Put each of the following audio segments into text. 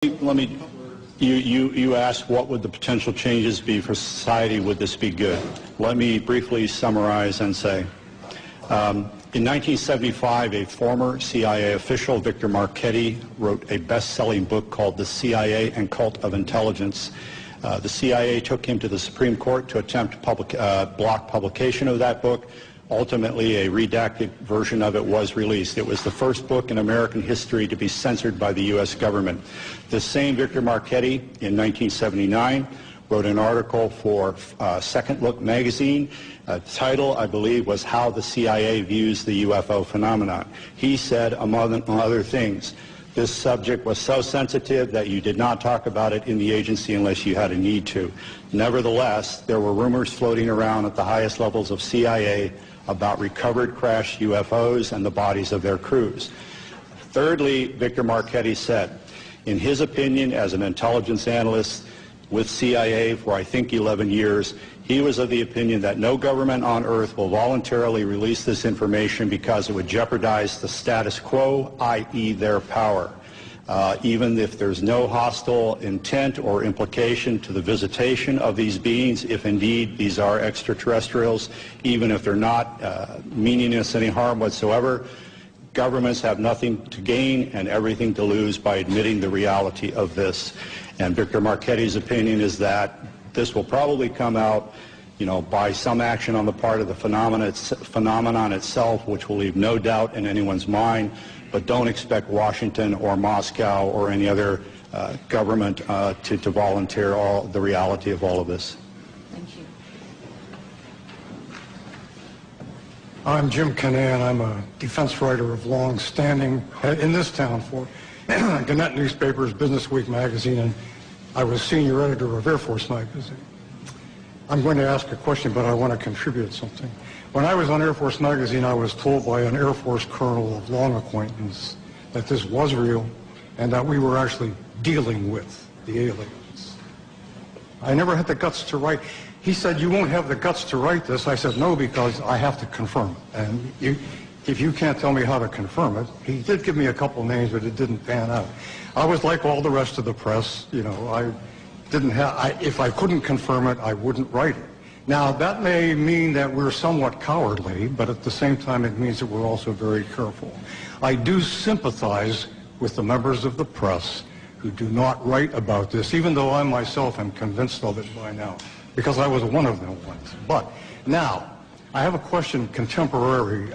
You asked what would the potential changes be for society, would this be good? Let me briefly summarize and say, in 1975, a former CIA official, Victor Marchetti, wrote a best-selling book called The CIA and Cult of Intelligence. The CIA took him to the Supreme Court to attempt block publication of that book. Ultimately, a redacted version of it was released. It was the first book in American history to be censored by the U.S. government. The same Victor Marchetti, in 1979, wrote an article for Second Look magazine. The title, I believe, was How the CIA Views the UFO Phenomenon. He said, among other things, this subject was so sensitive that you did not talk about it in the agency unless you had a need to. Nevertheless, there were rumors floating around at the highest levels of CIA about recovered crashed UFOs and the bodies of their crews. Thirdly, Victor Marchetti said, in his opinion, as an intelligence analyst with CIA for I think 11 years, he was of the opinion that no government on earth will voluntarily release this information because it would jeopardize the status quo, i.e. their power. Even if there's no hostile intent or implication to the visitation of these beings, if indeed these are extraterrestrials, even if they're not meaning us any harm whatsoever, governments have nothing to gain and everything to lose by admitting the reality of this. And Victor Marchetti's opinion is that this will probably come out, by some action on the part of the phenomenon itself, which will leave no doubt in anyone's mind. But don't expect Washington or Moscow or any other government to volunteer the reality of all of this. Thank you. I'm Jim Canan. I'm a defense writer of long standing in this town for Gannett Newspapers, Business Week magazine, and I was senior editor of Air Force magazine. I'm going to ask a question, but I want to contribute something. When I was on Air Force magazine, I was told by an Air Force colonel of long acquaintance that this was real and that we were actually dealing with the aliens. I never had the guts to write. He said, you won't have the guts to write this. I said, no, because I have to confirm it. And if you can't tell me how to confirm it, he did give me a couple names, but it didn't pan out. I was like all the rest of the press, if I couldn't confirm it, I wouldn't write it. Now, that may mean that we're somewhat cowardly, but at the same time, it means that we're also very careful. I do sympathize with the members of the press who do not write about this, even though I myself am convinced of it by now, because I was one of them once. But now, I have a question contemporary.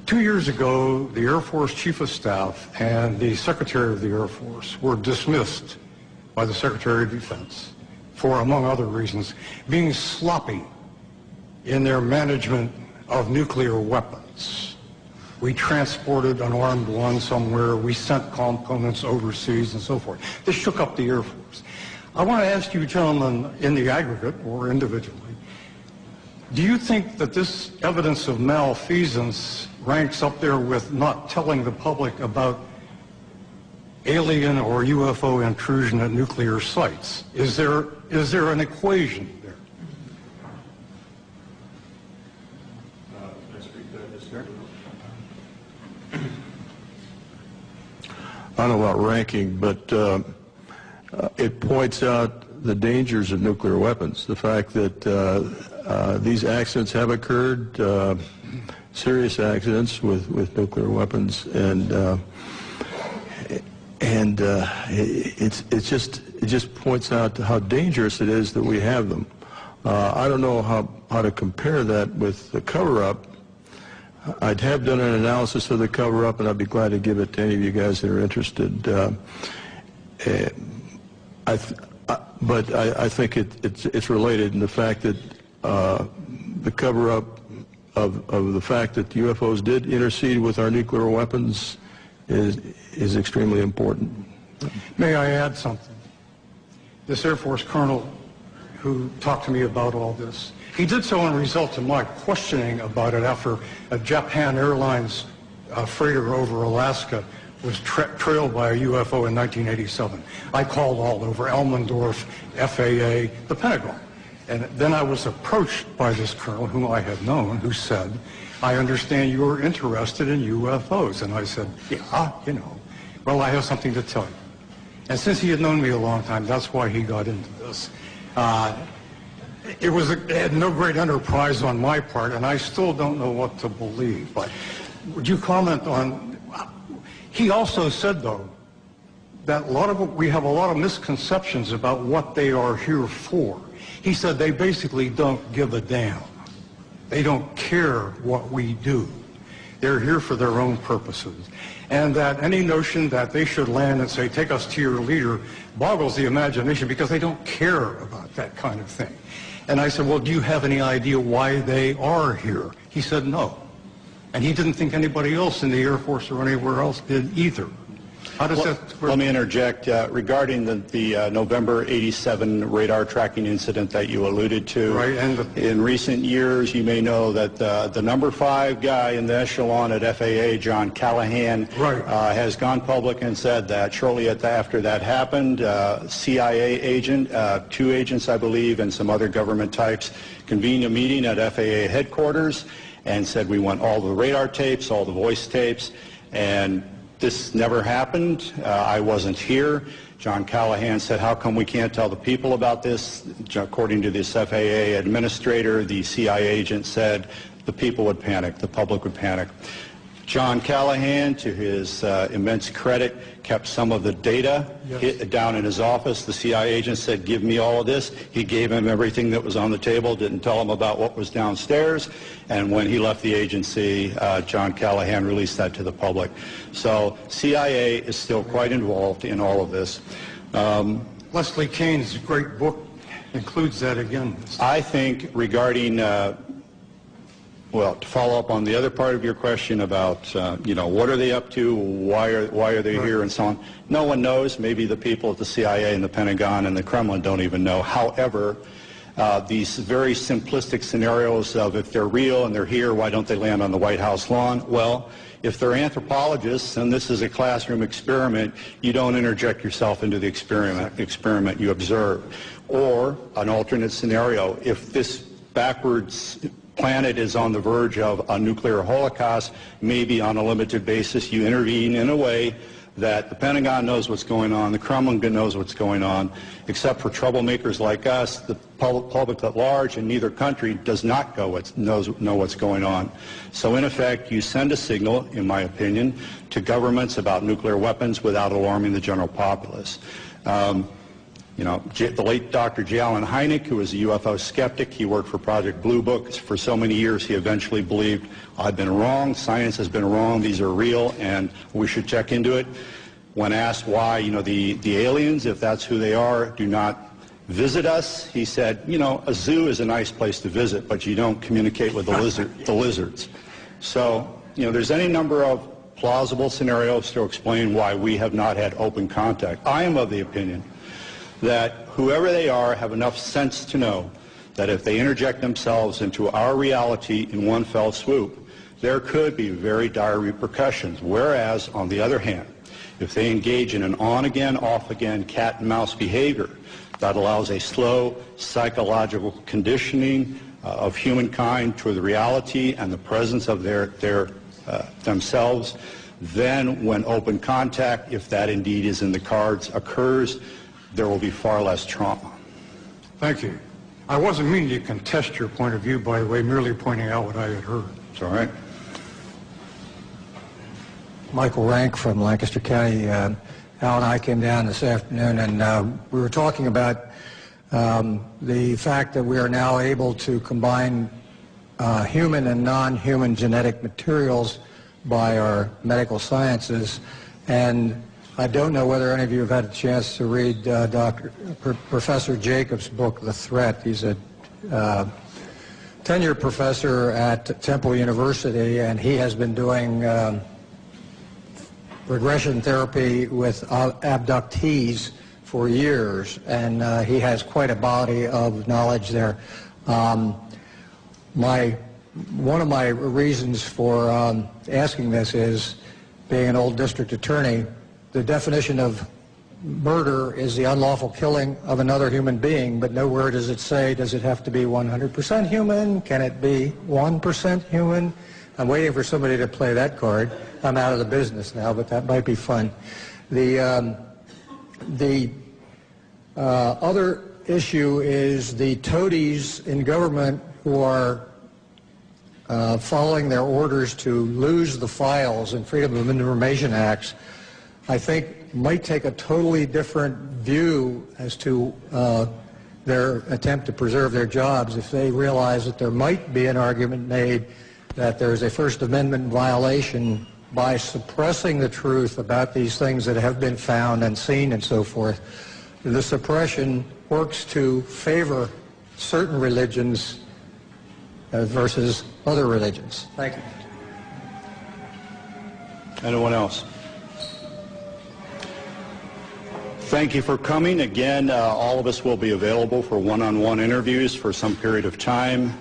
2 years ago, the Air Force Chief of Staff and the Secretary of the Air Force were dismissed by the Secretary of Defense for, among other reasons, being sloppy in their management of nuclear weapons. We transported an armed one somewhere, we sent components overseas and so forth. This shook up the Air Force. I want to ask you gentlemen, in the aggregate or individually, do you think that this evidence of malfeasance ranks up there with not telling the public about alien or UFO intrusion at nuclear sites? Is there an equation there? I don't know about ranking, but it points out the dangers of nuclear weapons. The fact that these accidents have occurred, serious accidents with nuclear weapons, and it just points out how dangerous it is that we have them. I don't know how to compare that with the cover-up. I'd have done an analysis of the cover-up, and I'd be glad to give it to any of you guys that are interested. But I think it's related in the fact that the cover-up of the fact that the UFOs did intercede with our nuclear weapons is extremely important. May I add something? This Air Force colonel who talked to me about all this, he did so in result to my questioning about it after a Japan Airlines freighter over Alaska was trailed by a UFO in 1987. I called all over Elmendorf, FAA, the Pentagon. And then I was approached by this colonel whom I had known, who said, I understand you are interested in UFOs. And I said, yeah, well, I have something to tell you. And since he had known me a long time, that's why he got into this. It had no great enterprise on my part, and I still don't know what to believe. But would you comment on... He also said, though, that we have a lot of misconceptions about what they are here for. He said they basically don't give a damn. They don't care what we do. They're here for their own purposes. And that any notion that they should land and say, take us to your leader, boggles the imagination because they don't care about that kind of thing. And I said, well, do you have any idea why they are here? He said, no. And he didn't think anybody else in the Air Force or anywhere else did either. How does that... Let me interject. Regarding the November 87 radar tracking incident that you alluded to, right, and in recent years, you may know that the number 5 guy in the echelon at FAA, John Callahan, right, has gone public and said that shortly after that happened, CIA agent, 2 agents, I believe, and some other government types convened a meeting at FAA headquarters and said we want all the radar tapes, all the voice tapes, and this never happened. I wasn't here. John Callahan said, how come we can't tell the people about this? According to this FAA administrator, the CIA agent said the people would panic, the public would panic. John Callahan, to his immense credit, kept some of the data down in his office. The CIA agent said, give me all of this. He gave him everything that was on the table, didn't tell him about what was downstairs. And when he left the agency, John Callahan released that to the public. So CIA is still quite involved in all of this. Leslie Kane's great book includes that again. I think regarding... well, to follow up on the other part of your question about, what are they up to, why are they here, and so on, no one knows. Maybe the people at the CIA and the Pentagon and the Kremlin don't even know. However, these very simplistic scenarios of if they're real and they're here, why don't they land on the White House lawn? Well, if they're anthropologists and this is a classroom experiment, you don't interject yourself into the experiment, you observe. Or an alternate scenario, if this backwards planet is on the verge of a nuclear holocaust, maybe on a limited basis you intervene in a way that the Pentagon knows what's going on, the Kremlin knows what's going on, except for troublemakers like us, the public at large in neither country does not know what's going on. So in effect, you send a signal, in my opinion, to governments about nuclear weapons without alarming the general populace. The late Dr. J. Allen Hynek, who was a UFO skeptic, he worked for Project Blue Book for so many years, he eventually believed, I've been wrong, science has been wrong, these are real, and we should check into it. When asked why, the aliens, if that's who they are, do not visit us, he said, a zoo is a nice place to visit, but you don't communicate with the lizards. So, there's any number of plausible scenarios to explain why we have not had open contact. I am of the opinion that whoever they are have enough sense to know that if they interject themselves into our reality in one fell swoop, there could be very dire repercussions. Whereas, on the other hand, if they engage in an on-again, off-again cat-and-mouse behavior that allows a slow psychological conditioning of humankind to the reality and the presence of themselves, then when open contact, if that indeed is in the cards, occurs, there will be far less trauma. Thank you. I wasn't meaning to contest your point of view, by the way, merely pointing out what I had heard. It's all right. Michael Rank from Lancaster County. Al and I came down this afternoon, and we were talking about the fact that we are now able to combine human and non-human genetic materials by our medical sciences. And I don't know whether any of you have had a chance to read Professor Jacobs' book, The Threat. He's a tenured professor at Temple University, and he has been doing regression therapy with abductees for years, and he has quite a body of knowledge there. One of my reasons for asking this is, being an old district attorney, the definition of murder is the unlawful killing of another human being, but nowhere does it say, does it have to be 100% human? Can it be 1% human? I'm waiting for somebody to play that card. I'm out of the business now, but that might be fun. The other issue is the toadies in government who are following their orders to lose the files in Freedom of Information Acts, I think might take a totally different view as to their attempt to preserve their jobs if they realize that there might be an argument made that there's a First Amendment violation by suppressing the truth about these things that have been found and seen and so forth. The suppression works to favor certain religions versus other religions. Thank you. Anyone else? Thank you for coming. Again, all of us will be available for one-on-one interviews for some period of time.